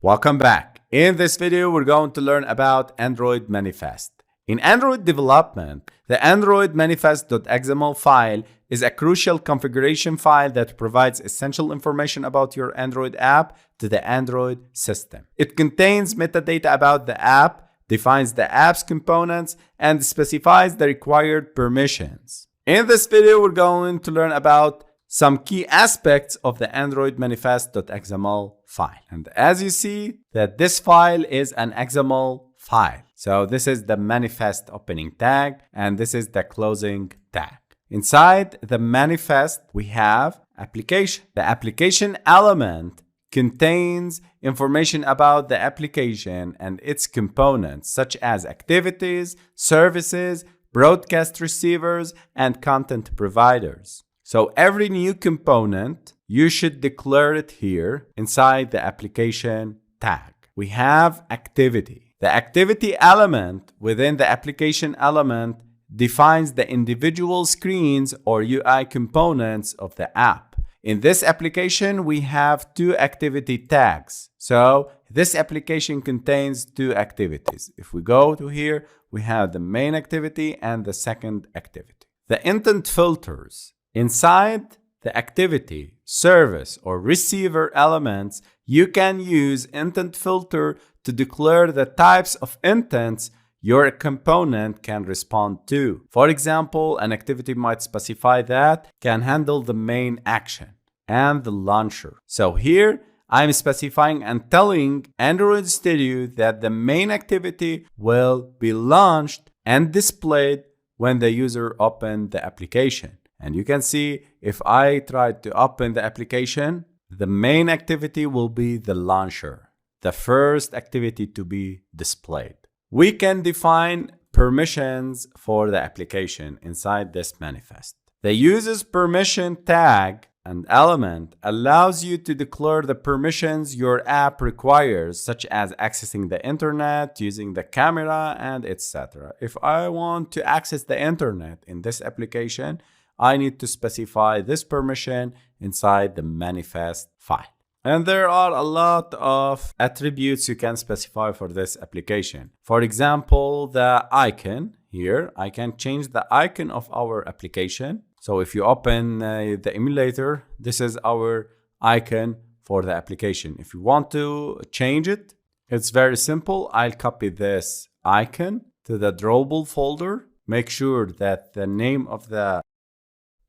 Welcome back. In this video, we're going to learn about Android Manifest. In Android development, the AndroidManifest.xml file is a crucial configuration file that provides essential information about your Android app to the Android system. It contains metadata about the app, defines the app's components, and specifies the required permissions. In this video, we're going to learn about some key aspects of the AndroidManifest.xml file. And as you see, that this file is an XML file. So this is the manifest opening tag, and this is the closing tag. Inside the manifest, we have application. The application element contains information about the application and its components, such as activities, services, broadcast receivers, and content providers. So every new component, you should declare it here inside the application tag. We have activity. The activity element within the application element defines the individual screens or UI components of the app. In this application, we have two activity tags. So this application contains two activities. If we go to here, we have the main activity and the second activity. The intent filters. Inside the activity, service, or receiver elements, you can use intent filter to declare the types of intents your component can respond to. For example, an activity might specify that can handle the main action and the launcher. So here, I'm specifying and telling Android Studio that the main activity will be launched and displayed when the user opens the application. And you can see if I try to open the application, the main activity will be the launcher, the first activity to be displayed. We can define permissions for the application inside this manifest. The user's permission tag and element allows you to declare the permissions your app requires, such as accessing the internet, using the camera, and etc. If I want to access the internet in this application, I need to specify this permission inside the manifest file. And there are a lot of attributes you can specify for this application. For example, the icon here, I can change the icon of our application. So if you open the emulator, this is our icon for the application. If you want to change it, it's very simple. I'll copy this icon to the drawable folder. Make sure that the name of the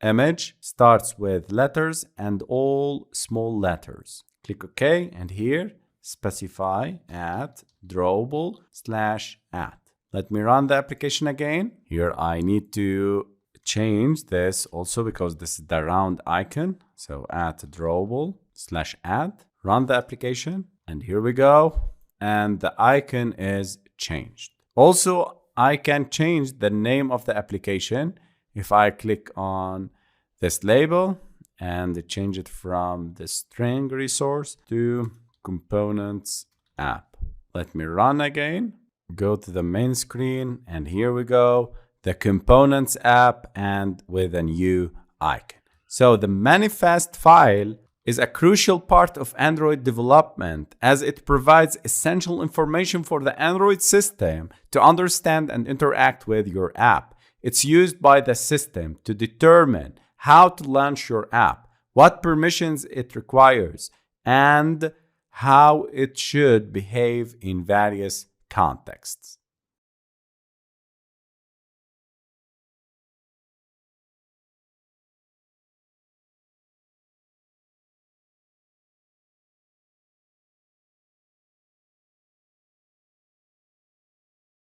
image starts with letters and all small letters. Click OK, and here specify at drawable/add. Let me run the application again. Here I need to change this also because this is the round icon. So at drawable/add, run the application, and here we go. And the icon is changed. Also, I can change the name of the application. If I click on this label and change it from the string resource to components app. Let me run again, go to the main screen, and here we go, the components app and with a new icon. So the manifest file is a crucial part of Android development as it provides essential information for the Android system to understand and interact with your app. It's used by the system to determine how to launch your app, what permissions it requires, and how it should behave in various contexts.